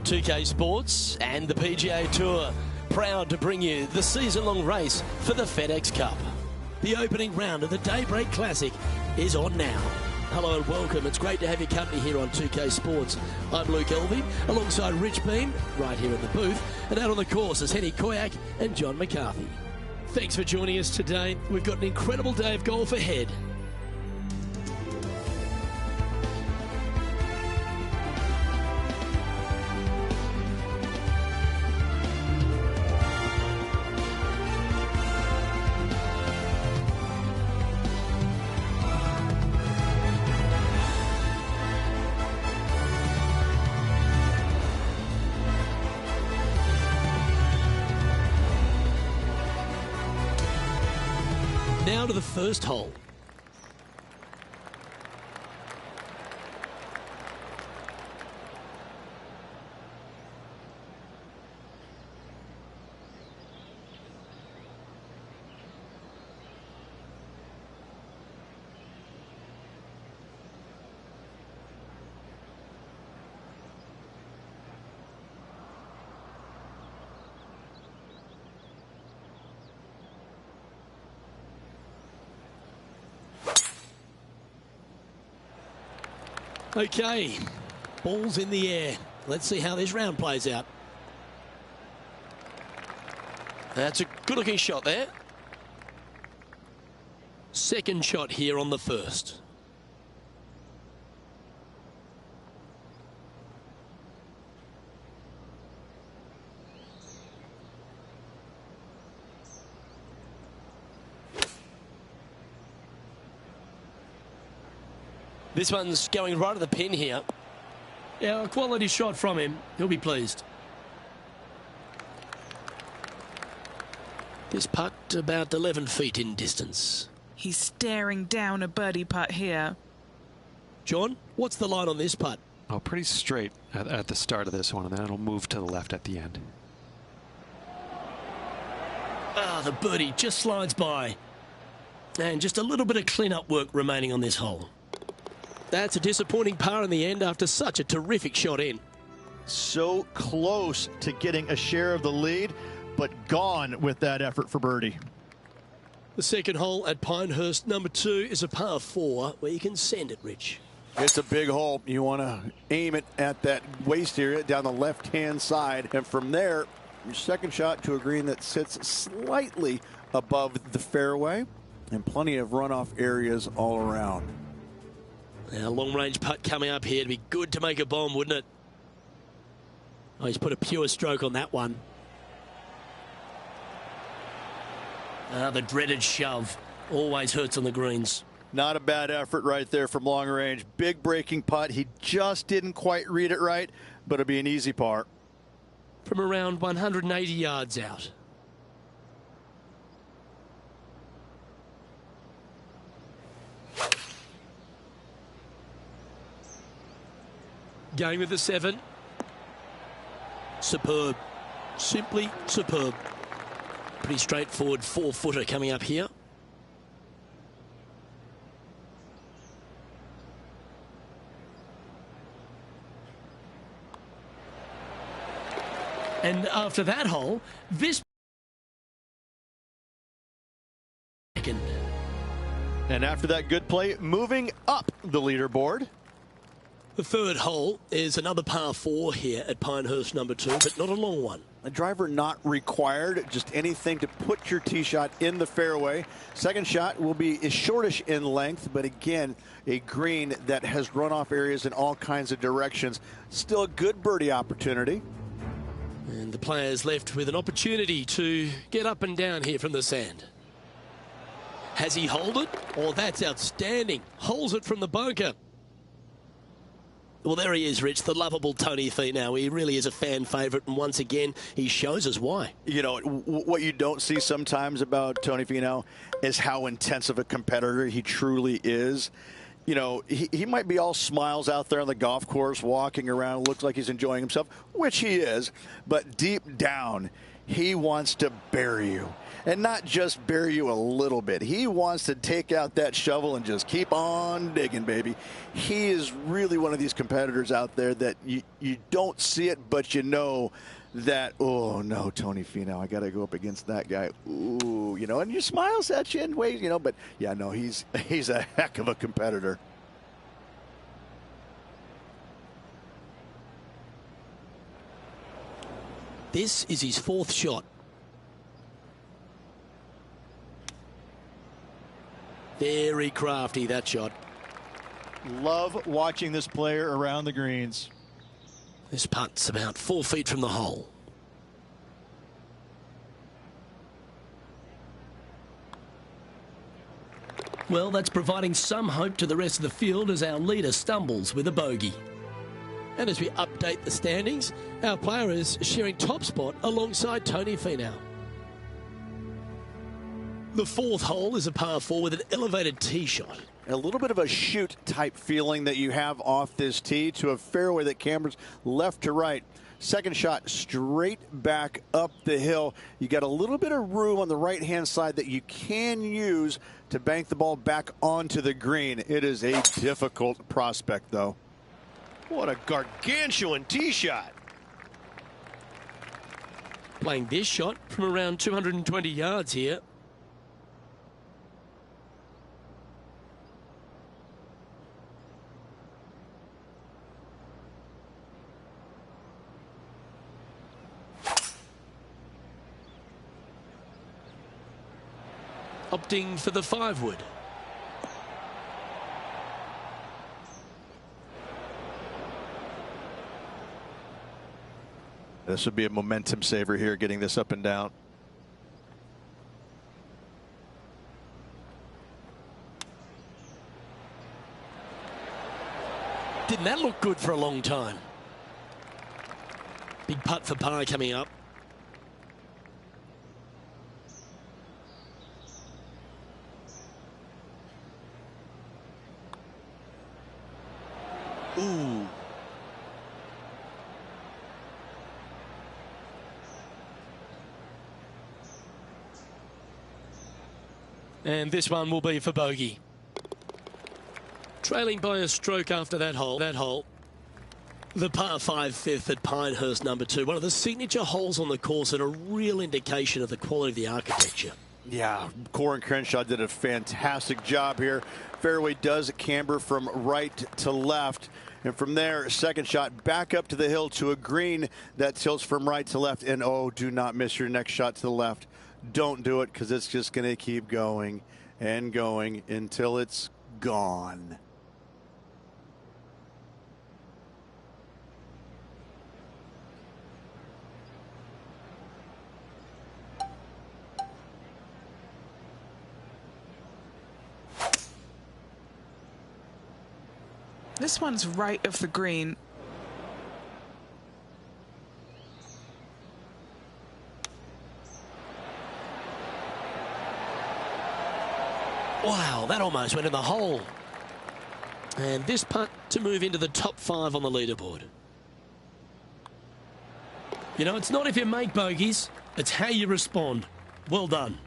2K Sports and the PGA Tour, proud to bring you the season-long race for the FedEx Cup. The opening round of the Daybreak Classic is on now. Hello and welcome. It's great to have your company here on 2K Sports. I'm Luke Elvey, alongside Rich Beam, right here in the booth, and out on the course is Henny Koyak and John McCarthy. Thanks for joining us today. We've got an incredible day of golf ahead. Now to the first hole. Okay, ball's in the air. Let's see how this round plays out. That's a good-looking shot there. Second shot here on the first. This one's going right at the pin here. Yeah, a quality shot from him. He'll be pleased. This putt about 11 feet in distance. He's staring down a birdie putt here. John, what's the line on this putt? Oh, pretty straight at the start of this one, and then it'll move to the left at the end. Ah, the birdie just slides by. And just a little bit of clean-up work remaining on this hole. That's a disappointing par in the end after such a terrific shot in. So close to getting a share of the lead, but gone with that effort for birdie. The second hole at Pinehurst number 2 is a par 4 where you can send it, Rich. It's a big hole. You want to aim it at that waist area down the left-hand side. And from there, your second shot to a green that sits slightly above the fairway and plenty of runoff areas all around. Now, long-range putt coming up here. It'd be good to make a bomb, wouldn't it? Oh, he's put a pure stroke on that one. The dreaded shove always hurts on the greens. Not a bad effort right there from long range. Big breaking putt. He just didn't quite read it right, but it'll be an easy par. From around 180 yards out. Going with the 7. Superb. Simply superb. Pretty straightforward 4-footer coming up here. And after that hole, this second. And after that good play, moving up the leaderboard. The third hole is another par 4 here at Pinehurst number 2, but not a long one. A driver not required, just anything to put your tee shot in the fairway. Second shot will be shortish in length, but again, a green that has runoff areas in all kinds of directions. Still a good birdie opportunity. And the player's left with an opportunity to get up and down here from the sand. Has he holed it? Oh, that's outstanding. Holds it from the bunker. Well, there he is, Rich, the lovable Tony Finau. He really is a fan favourite, and once again, he shows us why. You know, what you don't see sometimes about Tony Finau is how intense of a competitor he truly is. You know, he might be all smiles out there on the golf course, walking around, looks like he's enjoying himself, which he is, but deep down, he wants to bury you. And not just bury you a little bit. He wants to take out that shovel and just keep on digging, baby. He is really one of these competitors out there that you don't see it, but you know that, oh, no, Tony Finau, I got to go up against that guy. Ooh, you know, and he smiles at you in ways, you know, but, yeah, no, he's a heck of a competitor. This is his 4th shot. Very crafty, that shot. Love watching this player around the greens. This putt's about 4 feet from the hole. Well, that's providing some hope to the rest of the field as our leader stumbles with a bogey. And as we update the standings, our player is sharing top spot alongside Tony Finau. The 4th hole is a par 4 with an elevated tee shot. A little bit of a shoot type feeling that you have off this tee to a fairway that cambers left to right. Second shot straight back up the hill. You got a little bit of room on the right hand side that you can use to bank the ball back onto the green. It is a difficult prospect, though. What a gargantuan tee shot. Playing this shot from around 220 yards here. Opting for the 5-wood. This would be a momentum saver here, getting this up and down. Didn't that look good for a long time? Big putt for par coming up. Ooh. And this one will be for bogey. Trailing by a stroke after that hole. The par 5 5th at Pinehurst number 2. One of the signature holes on the course and a real indication of the quality of the architecture. Yeah, Corin Crenshaw did a fantastic job here. Fairway does camber from right to left. And from there, second shot back up to the hill to a green that tilts from right to left. And, oh, do not miss your next shot to the left. Don't do it, because it's just going to keep going and going until it's gone. This one's right of the green. Wow, that almost went in the hole. And this putt to move into the top 5 on the leaderboard. You know, it's not if you make bogeys, it's how you respond. Well done.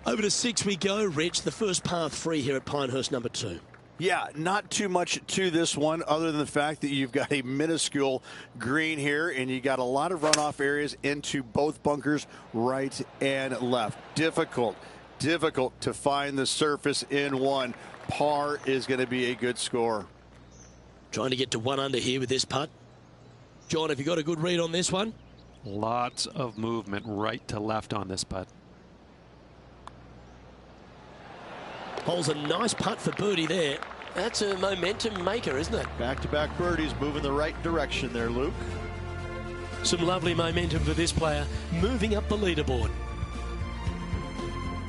Over to 6 we go, Rich, the first par 3 here at Pinehurst number 2. Yeah, not too much to this one other than the fact that you've got a minuscule green here and you got a lot of runoff areas into both bunkers, right and left. Difficult to find the surface in one. Par is going to be a good score. Trying to get to 1 under here with this putt. John, have you got a good read on this one? Lots of movement right to left on this putt. Holes a nice putt for birdie there. That's a momentum maker, isn't it? Back-to-back birdies, moving the right direction there, Luke. Some lovely momentum for this player, moving up the leaderboard.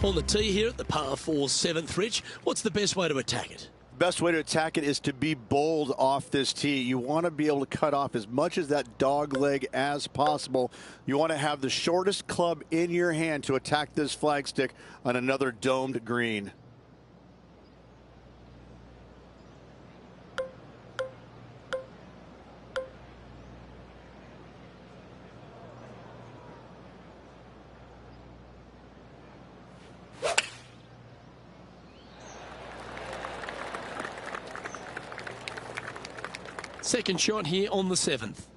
On the tee here at the par 4 7th, Rich, what's the best way to attack it? Best way to attack it is to be bold off this tee. You want to be able to cut off as much as that dog leg as possible. You want to have the shortest club in your hand to attack this flagstick on another domed green. Second shot here on the 7th.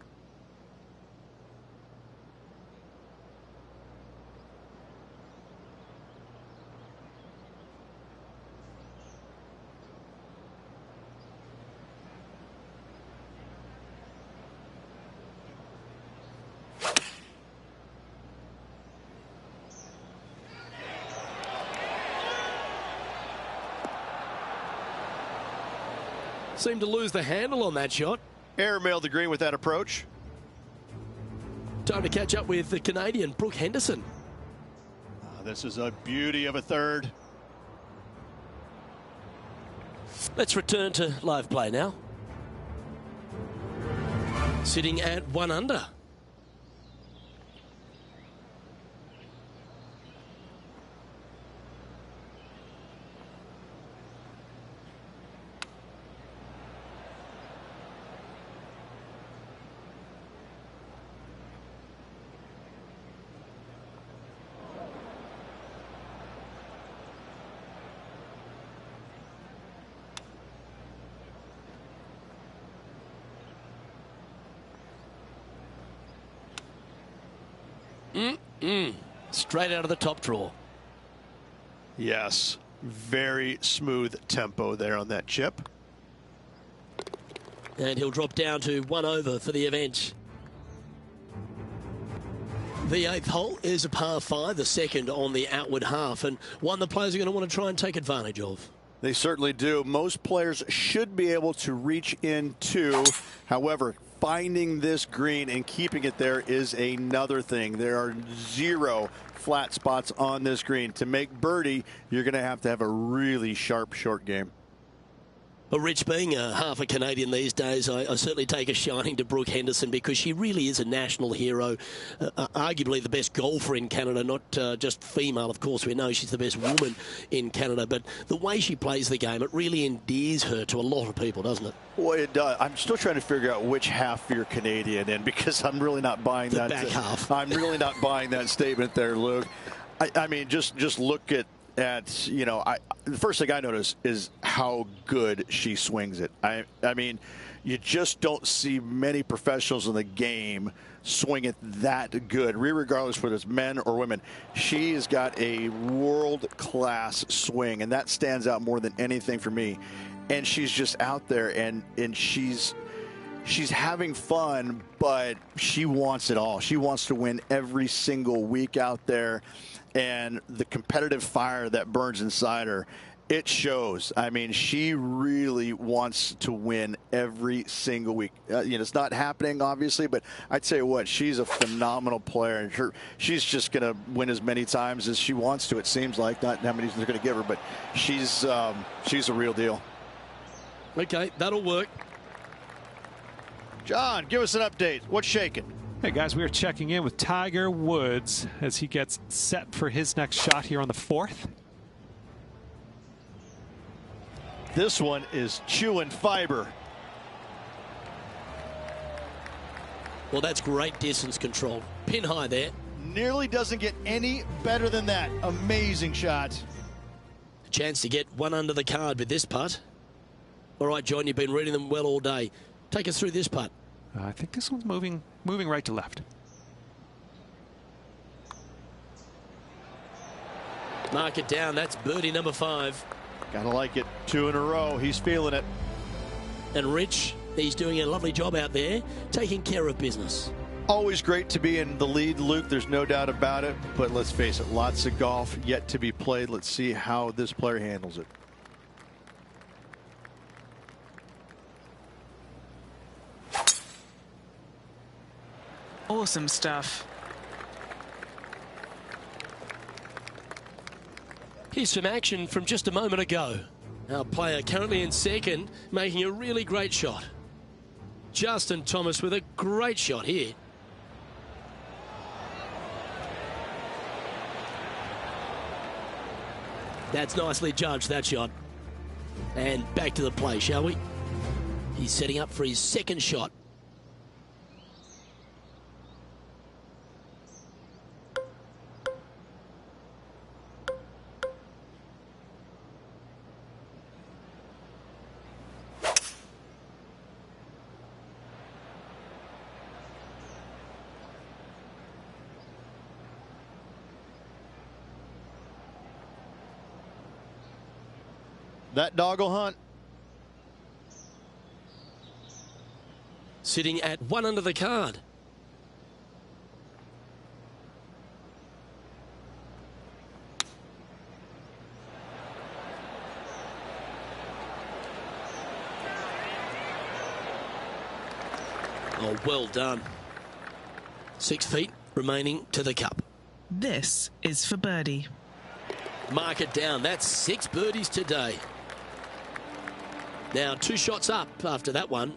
Seemed to lose the handle on that shot. Airmailed the green with that approach. Time to catch up with the Canadian, Brooke Henderson. This is a beauty of a third. Let's return to live play now. Sitting at 1 under. Straight out of the top drawer. Yes, very smooth tempo there on that chip. And he'll drop down to 1 over for the event. The 8th hole is a par 5, the second on the outward half, and one the players are going to want to try and take advantage of. They certainly do. Most players should be able to reach into. However, finding this green and keeping it there is another thing. There are 0 flat spots on this green. To make birdie, you're going to have a really sharp short game. But Rich, being half a Canadian these days, I certainly take a shining to Brooke Henderson because she really is a national hero, arguably the best golfer in Canada, not just female, of course. We know she's the best woman in Canada, but the way she plays the game, it really endears her to a lot of people, doesn't it? Well, it does. I'm still trying to figure out which half you're Canadian in because I'm really not buying the that. Back half. I'm really not buying that statement there, Luke. I mean, just look at you know, the first thing I notice is how good she swings it. I mean, you just don't see many professionals in the game swing it that good, regardless whether it's men or women. She's got a world-class swing, and that stands out more than anything for me. And she's just out there, and she's having fun, but she wants it all. She wants to win every single week out there. And the competitive fire that burns inside her, it shows. I mean, she really wants to win every single week. You know, it's not happening, obviously, but I tell you what, she's a phenomenal player. And she's just going to win as many times as she wants to, it seems like. Not how many they're going to give her, but she's a real deal. Okay, that'll work. John, give us an update. What's shaking? Hey guys, we are checking in with Tiger Woods as he gets set for his next shot here on the 4th. This one is chewing fiber. Well, that's great distance control. Pin high there. Nearly doesn't get any better than that. Amazing shot. A chance to get 1 under the card with this putt. All right, John, you've been reading them well all day. Take us through this putt. I think this one's moving right to left. Mark it down. That's birdie number 5. Gotta like it. 2 in a row. He's feeling it. And Rich, he's doing a lovely job out there, taking care of business. Always great to be in the lead, Luke. There's no doubt about it. But let's face it, lots of golf yet to be played. Let's see how this player handles it. Awesome stuff. Here's some action from just a moment ago. Our player currently in second, making a really great shot. Justin Thomas with a great shot here. That's nicely judged, that shot. And back to the play, shall we? He's setting up for his second shot. That dog will hunt. Sitting at 1 under the card. Oh, well done. 6 feet remaining to the cup. This is for birdie. Mark it down. That's 6 birdies today. Now 2 shots up after that one.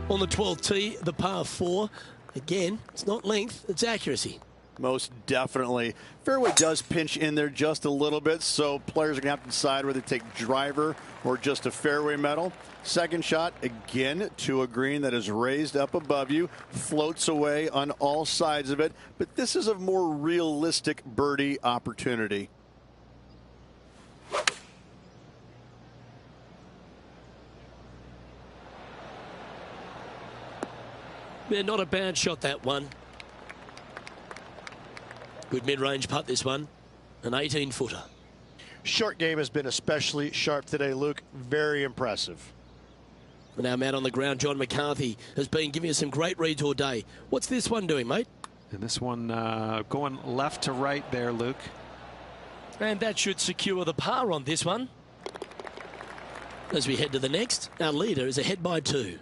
On the 12th tee, the par 4. Again, it's not length, it's accuracy. Most definitely. Fairway does pinch in there just a little bit, so players are going to have to decide whether to take driver or just a fairway metal. Second shot, again, to a green that is raised up above you, floats away on all sides of it, but this is a more realistic birdie opportunity. Yeah, not a bad shot, that one. Good mid-range putt, this one. An 18-footer. Short game has been especially sharp today, Luke. Very impressive. And our man on the ground, John McCarthy, has been giving us some great reads all day. What's this one doing, mate? And this one going left to right there, Luke. And that should secure the par on this one. As we head to the next, our leader is ahead by 2.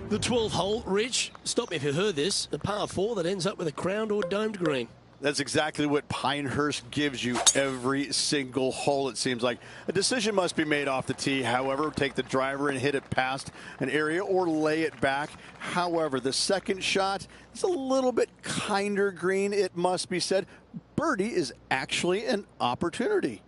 The 12th hole, Rich, stop me if you heard this, a par 4 that ends up with a crowned or domed green. That's exactly what Pinehurst gives you every single hole, it seems like. A decision must be made off the tee. However, take the driver and hit it past an area or lay it back. However, the second shot is a little bit kinder green, it must be said. Birdie is actually an opportunity.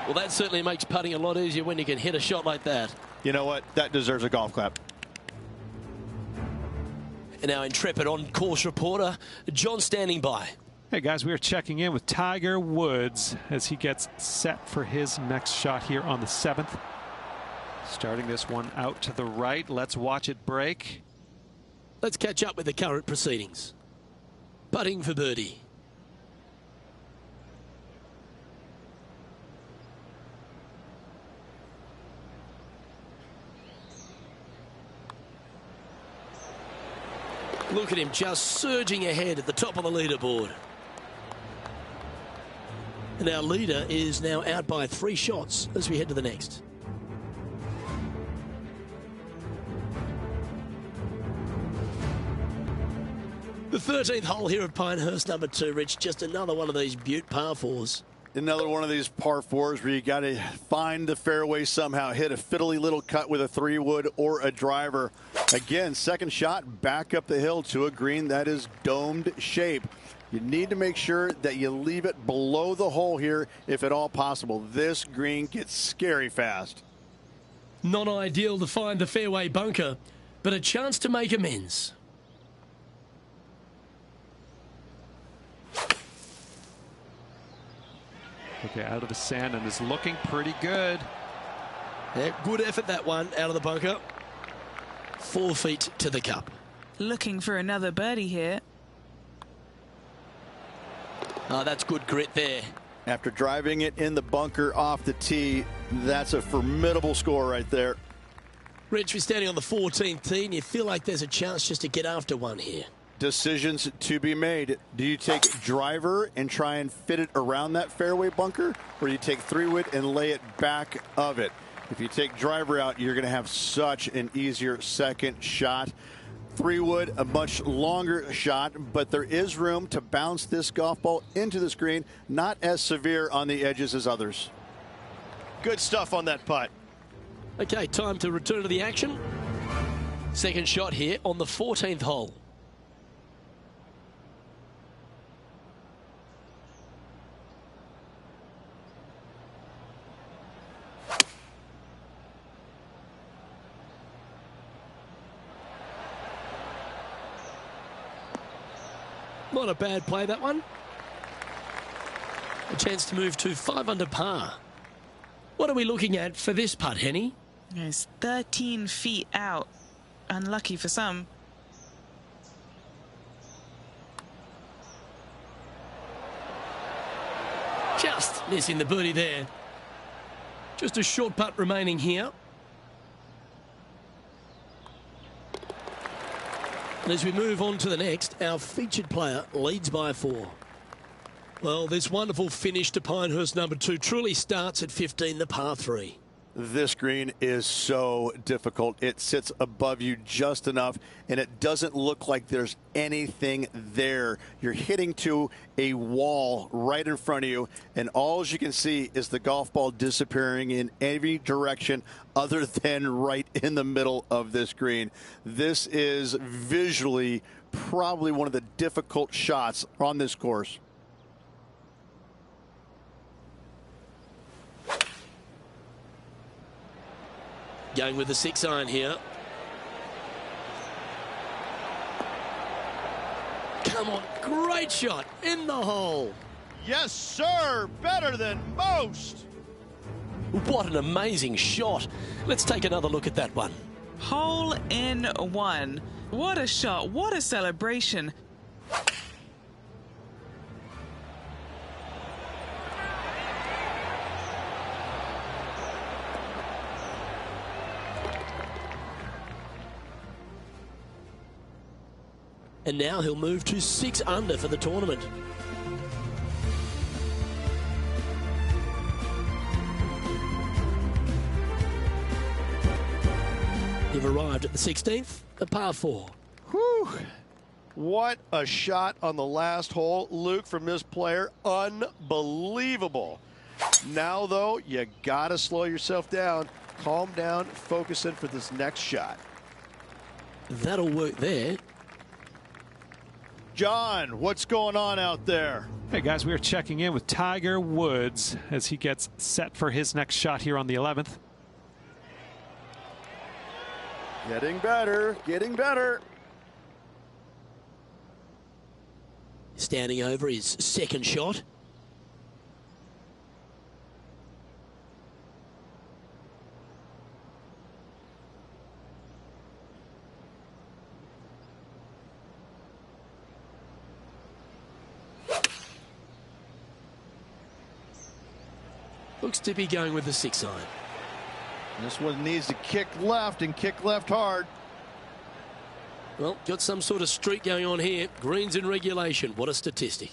Well, that certainly makes putting a lot easier when you can hit a shot like that. You know what? That deserves a golf clap. And our intrepid on-course reporter, John, standing by. Hey guys, we are checking in with Tiger Woods as he gets set for his next shot here on the 7th. Starting this one out to the right. Let's watch it break. Let's catch up with the current proceedings. Putting for birdie. Look at him just surging ahead at the top of the leaderboard. And our leader is now out by 3 shots as we head to the next. The 13th hole here at Pinehurst, number 2, Rich. Just another one of these beaut par 4s. Another one of these par 4s where you got to find the fairway somehow, hit a fiddly little cut with a 3-wood or a driver. Again, second shot back up the hill to a green that is domed shape. You need to make sure that you leave it below the hole here if at all possible. This green gets scary fast. Not ideal to find the fairway bunker, but a chance to make amends. Okay, out of the sand and is looking pretty good. Yeah, good effort, that one, out of the bunker. 4 feet to the cup. Looking for another birdie here. Oh, that's good grit there. After driving it in the bunker off the tee, that's a formidable score right there. Rich, we're standing on the 14th tee, and you feel like there's a chance just to get after one here. Decisions to be made. Do you take driver and try and fit it around that fairway bunker, or do you take 3-wood and lay it back of it? If you take driver out, you're going to have such an easier second shot. 3-wood, a much longer shot, but there is room to bounce this golf ball into the screen, not as severe on the edges as others. Good stuff on that putt. Okay, time to return to the action. Second shot here on the 14th hole. Not a bad play, that one. A chance to move to 5 under par. What are we looking at for this putt, Henny? It's 13 feet out. Unlucky for some. Just missing the birdie there. Just a short putt remaining here. And as we move on to the next, our featured player leads by 4. Well, this wonderful finish to Pinehurst number 2 truly starts at 15, the par 3. This green is so difficult. It sits above you just enough, and it doesn't look like there's anything there. You're hitting to a wall right in front of you, and all you can see is the golf ball disappearing in every direction other than right in the middle of this green. This is visually probably one of the difficult shots on this course. Going with the 6-iron here. Come on, great shot in the hole. Yes, sir. Better than most. What an amazing shot. Let's take another look at that one. Hole in one. What a shot. What a celebration. And now he'll move to 6 under for the tournament. You've arrived at the 16th, a par 4. Whew. What a shot on the last hole, Luke, from this player. Unbelievable. Now, though, you got to slow yourself down, calm down, focus in for this next shot. That'll work there. John, what's going on out there? Hey guys, we are checking in with Tiger Woods as he gets set for his next shot here on the 11th. Getting better, getting better. Standing over his second shot. Looks to be going with the 6-iron. This one needs to kick left and kick left hard. Well, got some sort of streak going on here. Greens in regulation. What a statistic.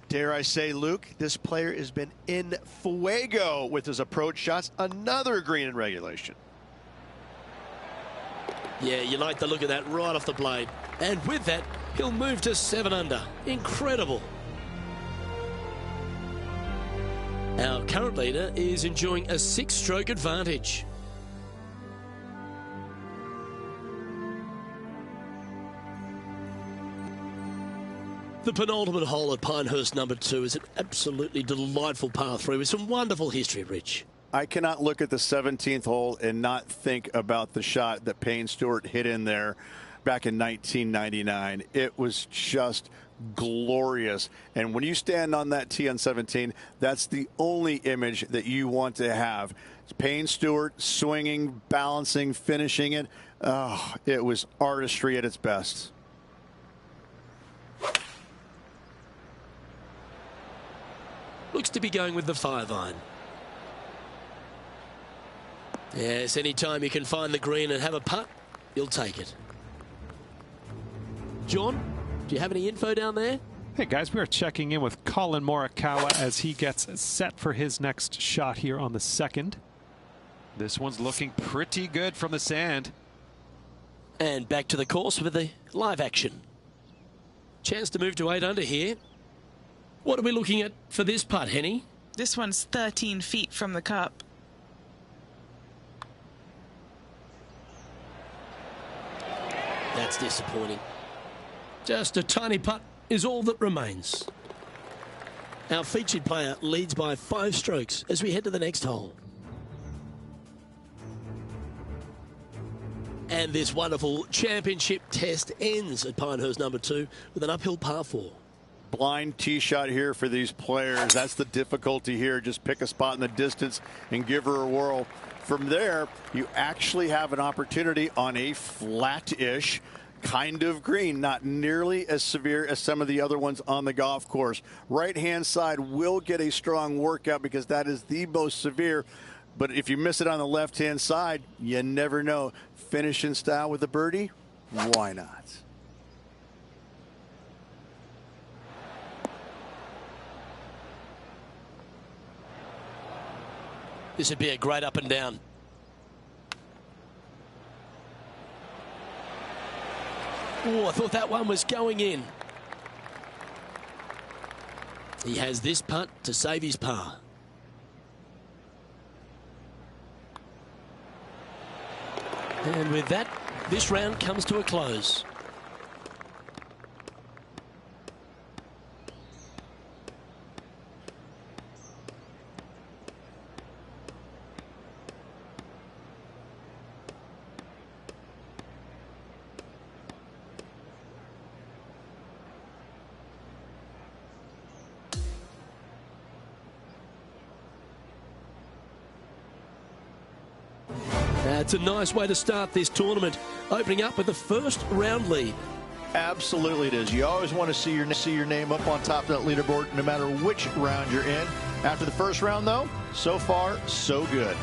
Dare I say, Luke, this player has been in fuego with his approach shots. Another green in regulation. Yeah, you like the look of that right off the blade. And with that, he'll move to 7 under. Incredible. Our current leader is enjoying a 6-stroke advantage. The penultimate hole at Pinehurst number 2 is an absolutely delightful par 3 with some wonderful history, Rich. I cannot look at the 17th hole and not think about the shot that Payne Stewart hit in there back in 1999. It was just glorious. And when you stand on that tee on 17, that's the only image that you want to have. It's Payne Stewart swinging, balancing, finishing it. Oh, it was artistry at its best. Looks to be going with the 5-iron. Yes, anytime you can find the green and have a putt, you'll take it. John, do you have any info down there? Hey guys, we are checking in with Colin Morikawa as he gets set for his next shot here on the 2nd. This one's looking pretty good from the sand. And back to the course with the live action. Chance to move to 8 under here. What are we looking at for this putt, Henny? This one's 13 feet from the cup. That's disappointing. Just a tiny putt is all that remains. Our featured player leads by 5 strokes as we head to the next hole. And this wonderful championship test ends at Pinehurst number 2 with an uphill par 4. blind tee shot here for these players. That's the difficulty here. Just pick a spot in the distance and give her a whirl. From there, you actually have an opportunity on a flat-ish kind of green, not nearly as severe as some of the other ones on the golf course. Right-hand side will get a strong workout because that is the most severe. But if you miss it on the left-hand side, you never know. Finish in style with a birdie? Why not? This would be a great up and down. Oh, I thought that one was going in. He has this putt to save his par. And with that, this round comes to a close. That's a nice way to start this tournament, opening up with the first round lead. Absolutely it is. You always want to see your name up on top of that leaderboard no matter which round you're in. After the first round, though, so far, so good.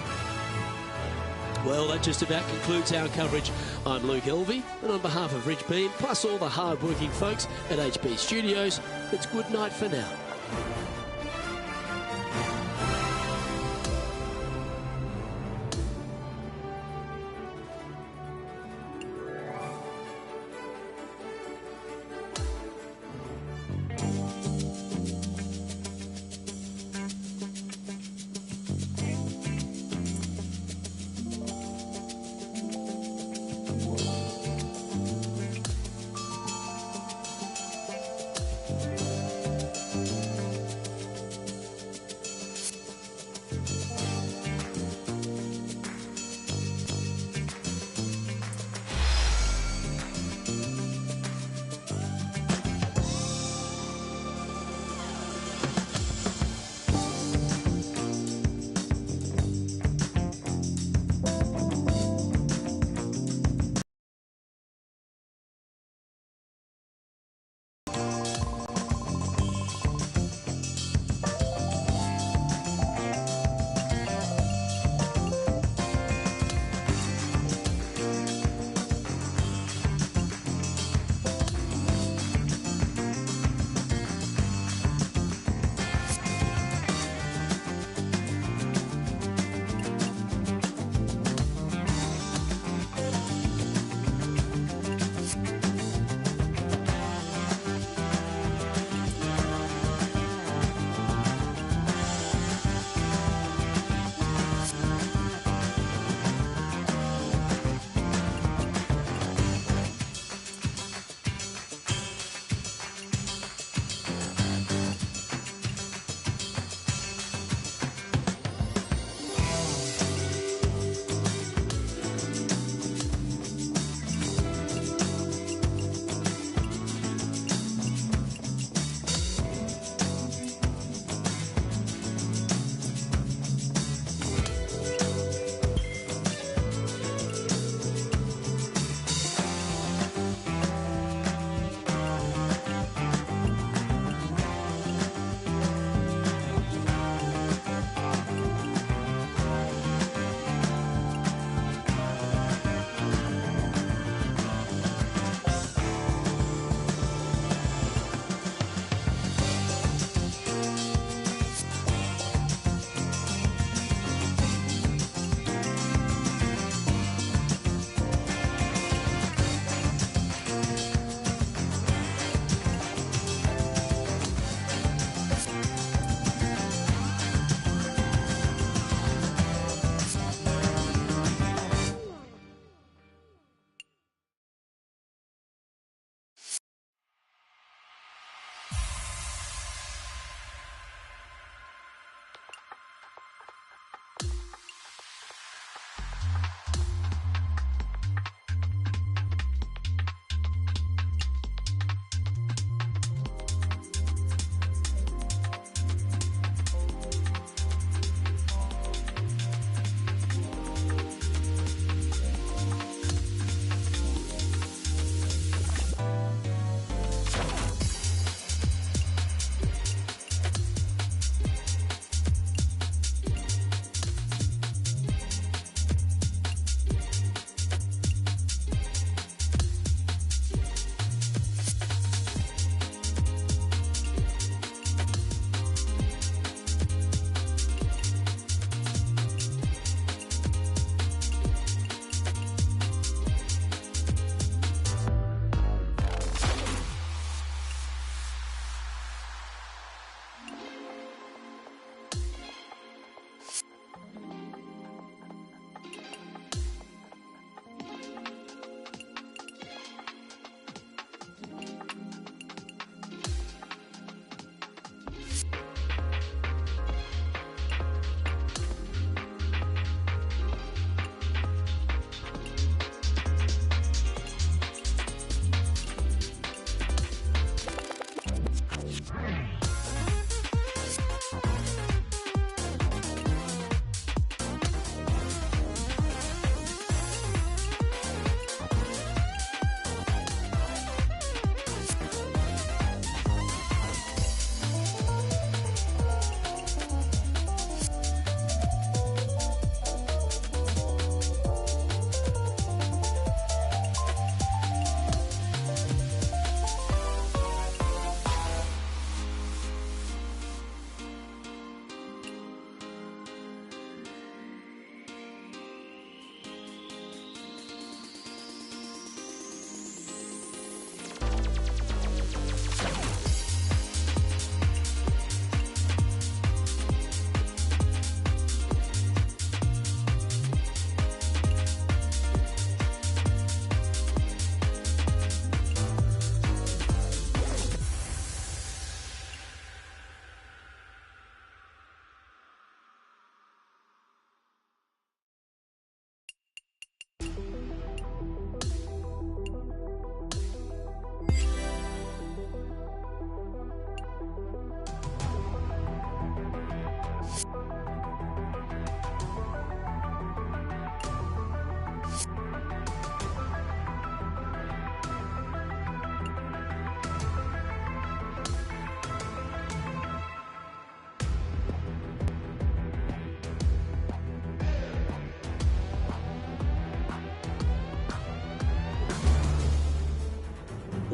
Well, that just about concludes our coverage. I'm Luke Elvey, and on behalf of Rich Beam, plus all the hard-working folks at HB Studios, it's good night for now.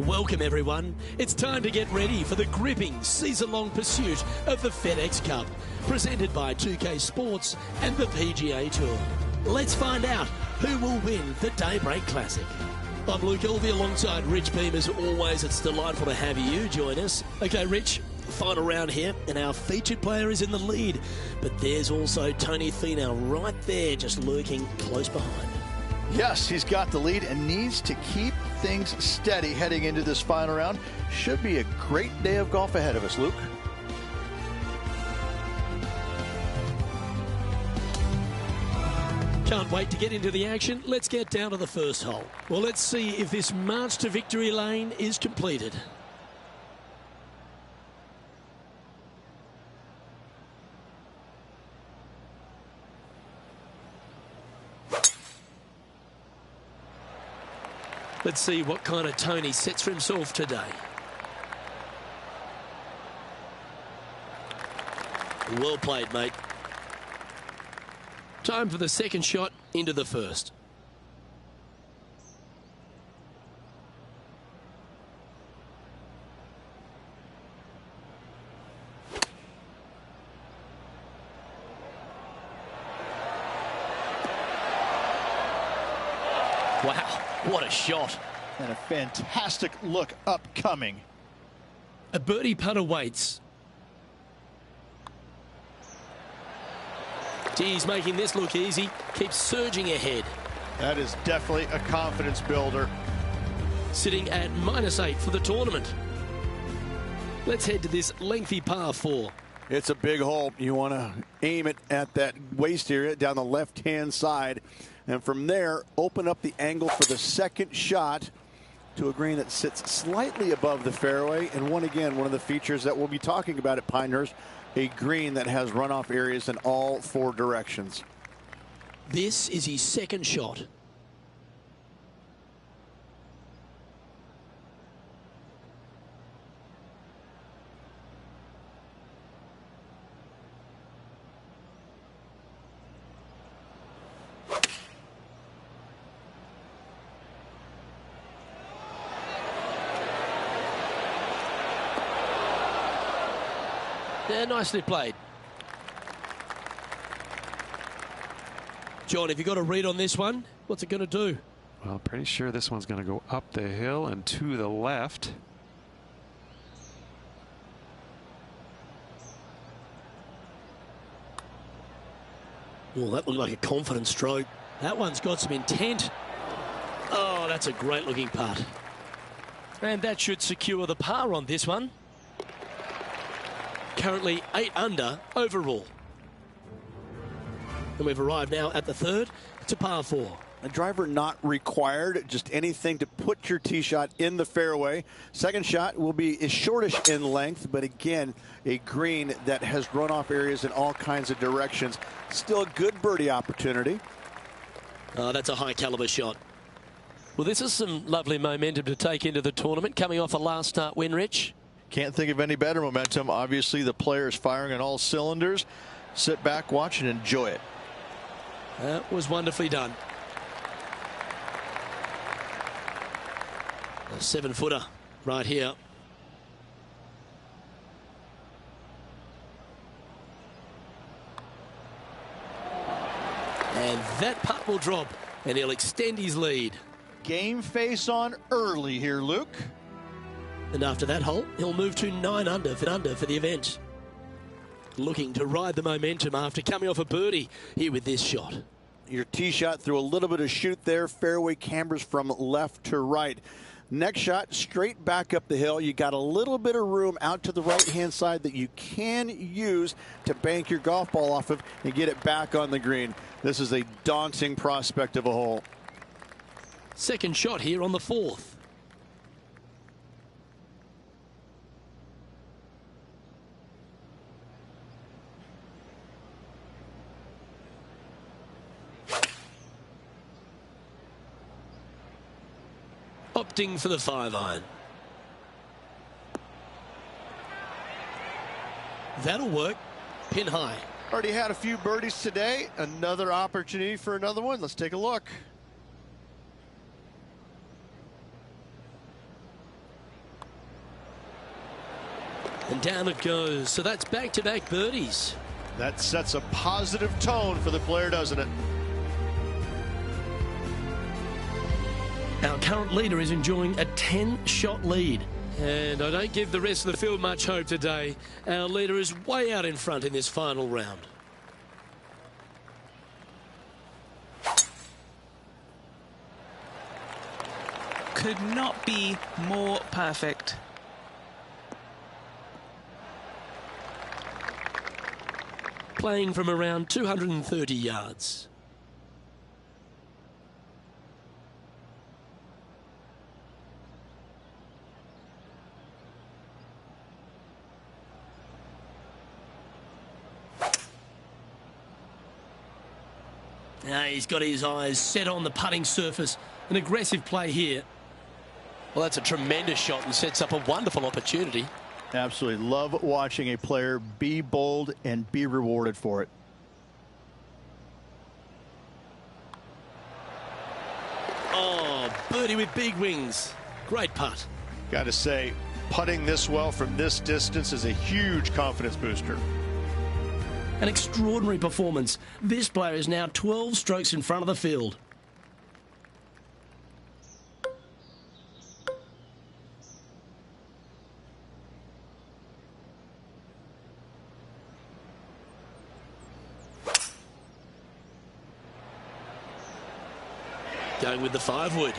Welcome everyone. It's time to get ready for the gripping season-long pursuit of the FedEx Cup, presented by 2K Sports and the PGA Tour. Let's find out who will win the Daybreak Classic. I'm Luke Elvey alongside Rich Beam. As always, it's delightful to have you join us. Okay, Rich, final round here, and our featured player is in the lead, but there's also Tony Finau right there, just lurking close behind. Yes, he's got the lead and needs to keep things steady heading into this final round. Should be a great day of golf ahead of us, Luke. Can't wait to get into the action. Let's get down to the first hole. Well, let's see if this march to victory lane is completed. Let's see what kind of tone he sets for himself today. Well played, mate. Time for the second shot into the first. Wow, what a shot. And a fantastic look upcoming. A birdie putt awaits. He's making this look easy. Keeps surging ahead. That is definitely a confidence builder. Sitting at -8 for the tournament. Let's head to this lengthy par 4. It's a big hole. You want to aim it at that waist area down the left-hand side. And from there, open up the angle for the second shot to a green that sits slightly above the fairway. And one of the features that we'll be talking about at Pinehurst, a green that has runoff areas in all 4 directions. This is his second shot. Yeah, nicely played. John, have you got a read on this one? What's it going to do? Well, pretty sure this one's going to go up the hill and to the left. Well, that looked like a confident stroke. That one's got some intent. Oh, that's a great looking putt. And that should secure the par on this one. Currently 8 under overall. And we've arrived now at the third. It's a par 4. A driver not required, just anything to put your tee shot in the fairway. Second shot will be shortish in length, but again, a green that has runoff areas in all kinds of directions. Still a good birdie opportunity. Oh, that's a high caliber shot. Well, this is some lovely momentum to take into the tournament, coming off a last start win, Rich. Can't think of any better momentum. Obviously, the player is firing on all cylinders. Sit back, watch, and enjoy it. That was wonderfully done. A 7-footer right here. And that putt will drop, and he'll extend his lead. Game face on early here, Luke. And after that hole, he'll move to 9 under for the event. Looking to ride the momentum after coming off a birdie here with this shot. Your tee shot through a little bit of shoot there. Fairway cambers from left to right. Next shot, straight back up the hill. You got a little bit of room out to the right-hand side that you can use to bank your golf ball off of and get it back on the green. This is a daunting prospect of a hole. Second shot here on the 4th. Opting for the 5-iron. That'll work. Pin high. Already had a few birdies today. Another opportunity for another one. Let's take a look. And down it goes. So that's back-to-back birdies. That sets a positive tone for the player, doesn't it? Our current leader is enjoying a 10-shot lead. And I don't give the rest of the field much hope today. Our leader is way out in front in this final round. Could not be more perfect. Playing from around 230 yards. Now he's got his eyes set on the putting surface. An aggressive play here. Well, that's a tremendous shot and sets up a wonderful opportunity. Absolutely love watching a player be bold and be rewarded for it. Oh, birdie with big wings. Great putt. Got to say, putting this well from this distance is a huge confidence booster. An extraordinary performance. This player is now 12 strokes in front of the field. Going with the 5-wood.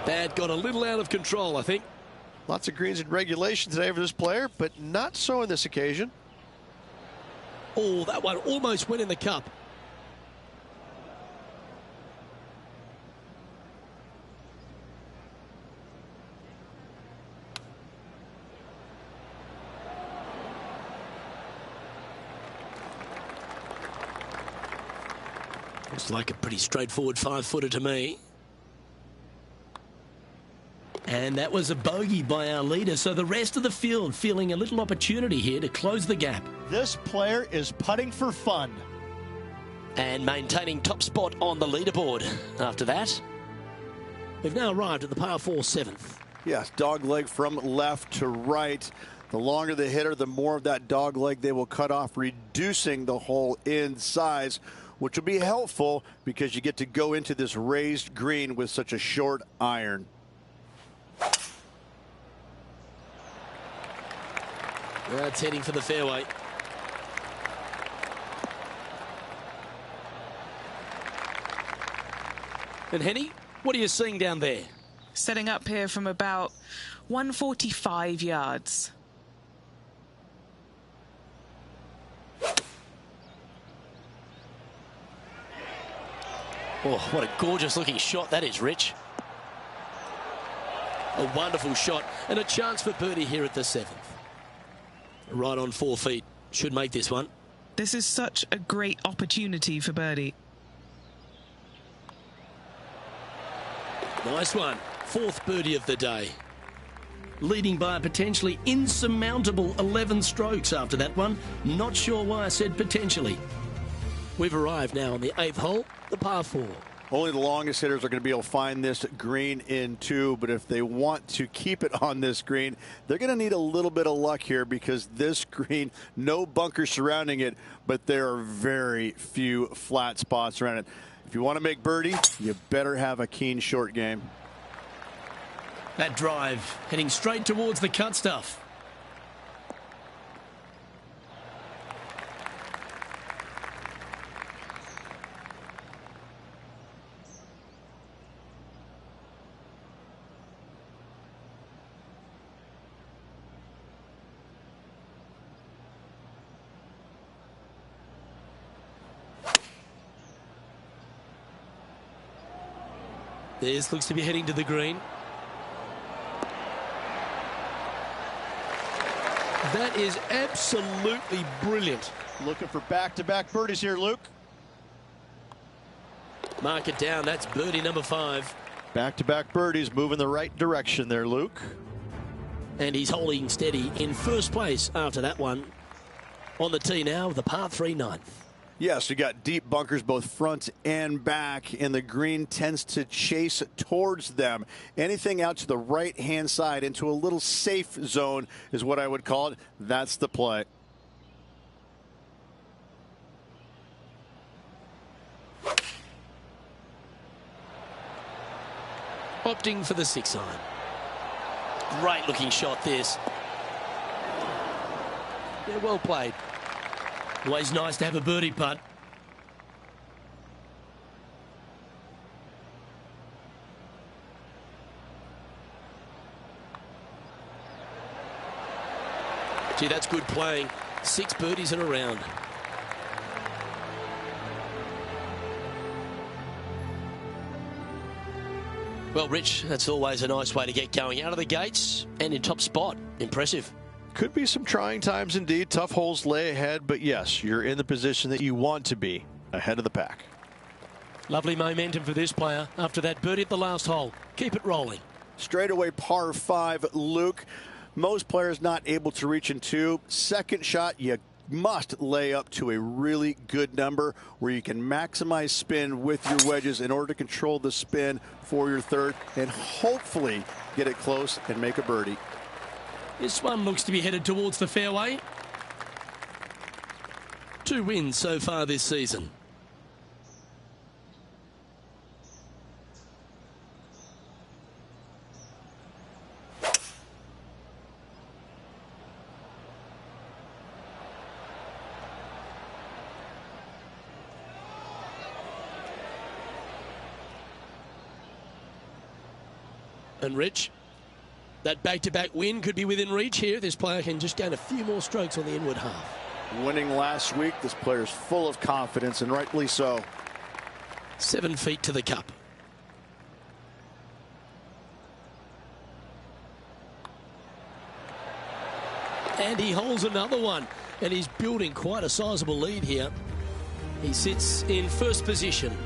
That got a little out of control, I think. Lots of greens in regulation today for this player, but not so on this occasion. Oh, that one almost went in the cup. Looks like a pretty straightforward 5-footer to me. And that was a bogey by our leader, so the rest of the field feeling a little opportunity here to close the gap. This player is putting for fun. And maintaining top spot on the leaderboard. After that, we've now arrived at the par 4 7th. Yes, dog leg from left to right. The longer the hitter, the more of that dog leg they will cut off, reducing the hole in size, which will be helpful because you get to go into this raised green with such a short iron. That's heading for the fairway. And Henny, what are you seeing down there? Setting up here from about 145 yards. Oh, what a gorgeous looking shot that is, Rich. A wonderful shot and a chance for birdie here at the 7th. Right on 4 feet. Should make this one. This is such a great opportunity for birdie. Nice one. 4th birdie of the day. Leading by a potentially insurmountable 11 strokes after that one. Not sure why I said potentially. We've arrived now on the 8th hole, the par 4. Only the longest hitters are going to be able to find this green in 2, but if they want to keep it on this green, they're going to need a little bit of luck here because this green, no bunkers surrounding it, but there are very few flat spots around it. If you want to make birdie, you better have a keen short game. That drive heading straight towards the cut stuff. This looks to be heading to the green. That is absolutely brilliant. Looking for back-to-back birdies here, Luke. Mark it down. That's birdie number 5. Back-to-back birdies, moving the right direction there, Luke. And he's holding steady in first place after that one. On the tee now, the par 3 9th. Yes, you got deep bunkers both front and back, and the green tends to chase towards them. Anything out to the right-hand side into a little safe zone is what I would call it. That's the play. Opting for the 6-iron. Great looking shot this. Yeah, well played. Always nice to have a birdie putt. Gee, that's good playing. 6 birdies in a round. Well, Rich, that's always a nice way to get going out of the gates and in top spot. Impressive. Could be some trying times indeed. Tough holes lay ahead, but yes, you're in the position that you want to be, ahead of the pack. Lovely momentum for this player after that birdie at the last hole. Keep it rolling. Straightaway par 5, Luke. Most players not able to reach in 2. Second shot, you must lay up to a really good number where you can maximize spin with your wedges in order to control the spin for your third and hopefully get it close and make a birdie. This one looks to be headed towards the fairway. 2 wins so far this season. And Rich, that back-to-back win could be within reach here. This player can just gain a few more strokes on the inward half. Winning last week, this player's full of confidence, and rightly so. 7 feet to the cup. And he holds another one, and he's building quite a sizable lead here. He sits in first position.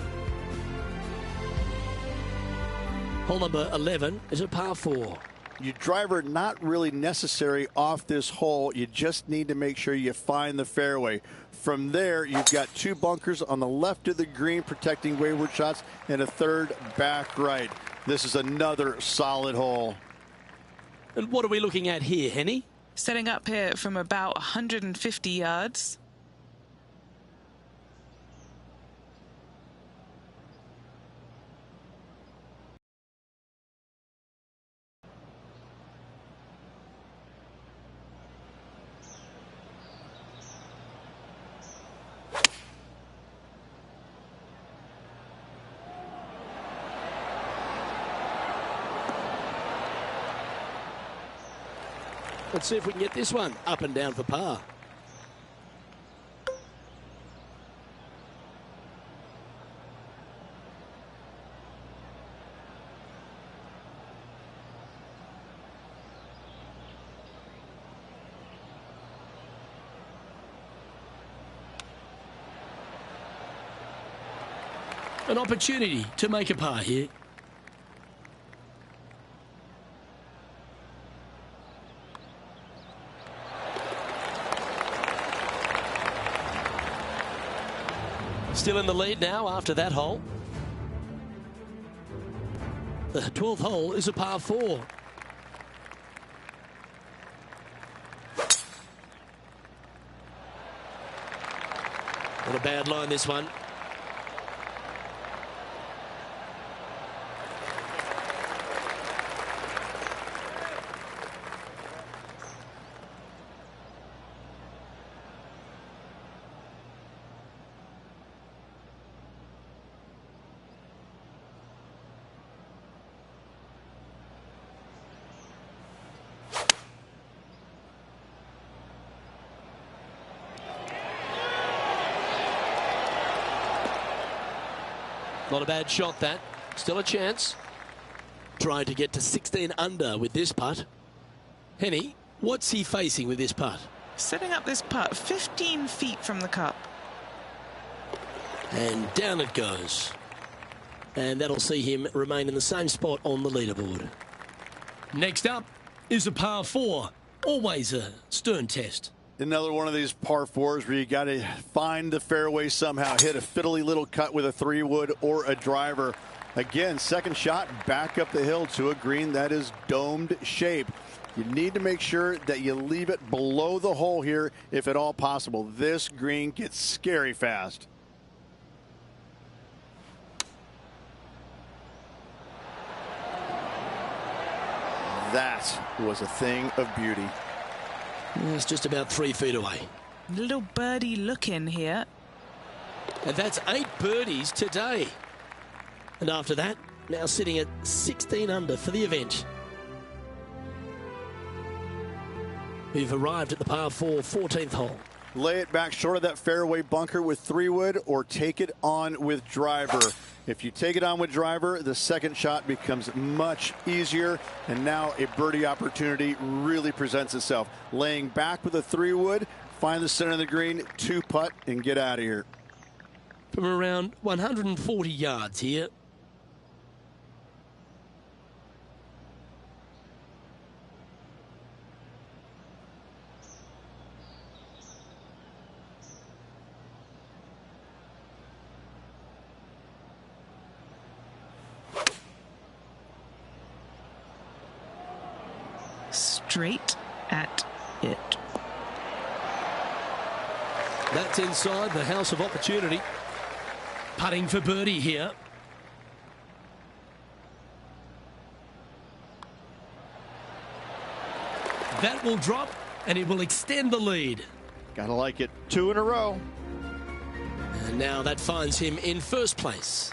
Hole number 11 is a par 4. Your driver not really necessary off this hole. You just need to make sure you find the fairway. From there, you've got 2 bunkers on the left of the green protecting wayward shots and a third back right. This is another solid hole. And what are we looking at here, Henny? Setting up here from about 150 yards. Let's see if we can get this one up and down for par. An opportunity to make a par here. Still in the lead now after that hole. The 12th hole is a par 4. Not a bad line, this one. Not a bad shot, that. Still a chance. Trying to get to 16 under with this putt. Henny, what's he facing with this putt? Setting up this putt 15 feet from the cup. And down it goes. And that'll see him remain in the same spot on the leaderboard. Next up is a par 4. Always a stern test. Another one of these par fours where you got to find the fairway somehow, hit a fiddly little cut with a 3-wood or a driver. Again, second shot back up the hill to a green that is domed shape. You need to make sure that you leave it below the hole here if at all possible. This green gets scary fast. That was a thing of beauty. It's just about 3 feet away. Little birdie look in here. And that's 8 birdies today. And after that, now sitting at 16 under for the event. We've arrived at the par 4 14th hole. Lay it back short of that fairway bunker with 3-wood or take it on with driver. If you take it on with driver, the second shot becomes much easier, and now a birdie opportunity really presents itself. Laying back with a 3-wood, find the center of the green, 2-putt, and get out of here. From around 140 yards here. Straight at it. That's inside the house of opportunity. Putting for birdie here. That will drop and it will extend the lead. Gotta like it. 2 in a row. And now that finds him in first place.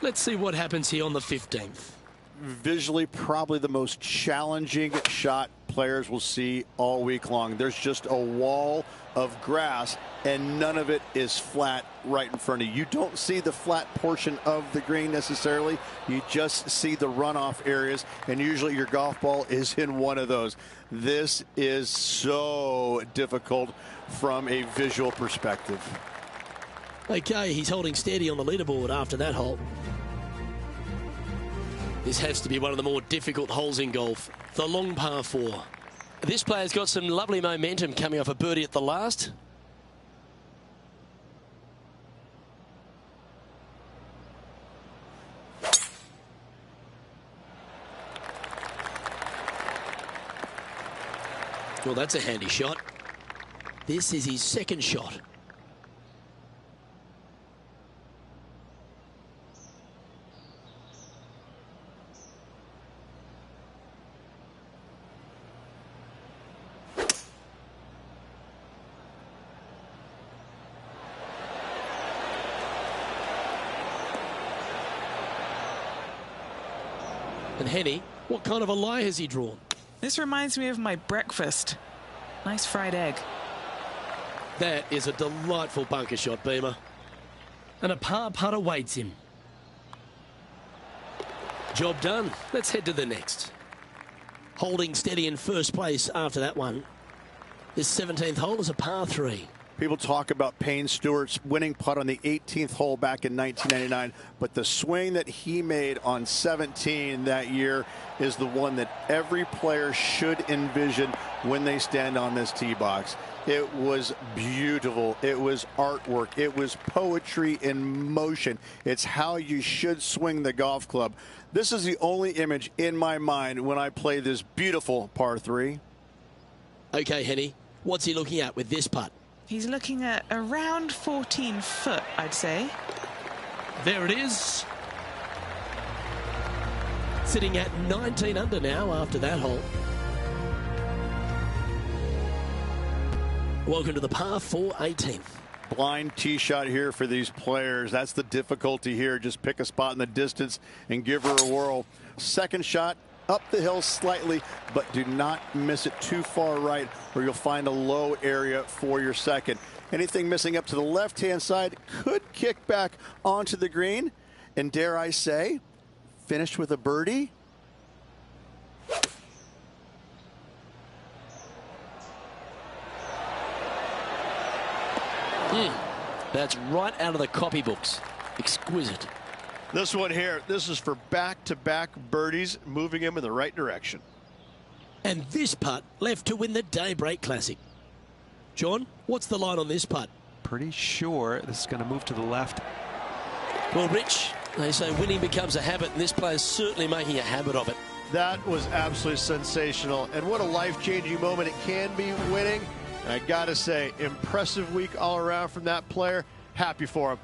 Let's see what happens here on the 15th. Visually, probably the most challenging shot players will see all week long. There's just a wall of grass and none of it is flat right in front of you. You don't see the flat portion of the green necessarily. You just see the runoff areas, and usually your golf ball is in one of those. This is so difficult from a visual perspective. Okay, he's holding steady on the leaderboard after that hole. This has to be one of the more difficult holes in golf, the long par 4. This player's got some lovely momentum coming off a birdie at the last. Well, that's a handy shot. This is his second shot. And Henny, what kind of a lie has he drawn? This reminds me of my breakfast. Nice fried egg. That is a delightful bunker shot, Beamer. And a par putt awaits him. Job done. Let's head to the next. Holding steady in first place after that one. This 17th hole is a par 3. People talk about Payne Stewart's winning putt on the 18th hole back in 1999, but the swing that he made on 17 that year is the one that every player should envision when they stand on this tee box. It was beautiful. It was artwork. It was poetry in motion. It's how you should swing the golf club. This is the only image in my mind when I play this beautiful par 3. Okay, Henny, what's he looking at with this putt? He's looking at around 14 foot, I'd say. There it is. Sitting at 19 under now after that hole. Welcome to the par 4 18th. Blind tee shot here for these players. That's the difficulty here. Just pick a spot in the distance and give her a whirl. Second shot up the hill slightly, but do not miss it too far right, or you'll find a low area for your second. Anything missing up to the left-hand side could kick back onto the green, and dare I say, finish with a birdie. That's right out of the copybooks. Exquisite. This one here, this is for back-to-back birdies, moving him in the right direction. And this putt left to win the Daybreak Classic. John, what's the line on this putt? Pretty sure this is going to move to the left. Well, Rich, they say winning becomes a habit, and this player's certainly making a habit of it. That was absolutely sensational. And what a life-changing moment it can be winning. And I got to say, impressive week all around from that player. Happy for him.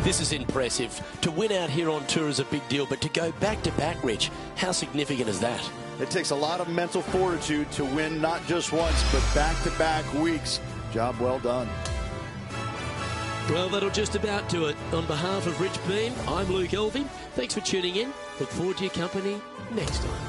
This is impressive. To win out here on tour is a big deal, but to go back-to-back, Rich, how significant is that? It takes a lot of mental fortitude to win not just once, but back-to-back weeks. Job well done. Well, that'll just about do it. On behalf of Rich Beem, I'm Luke Elving. Thanks for tuning in. Look forward to your company next time.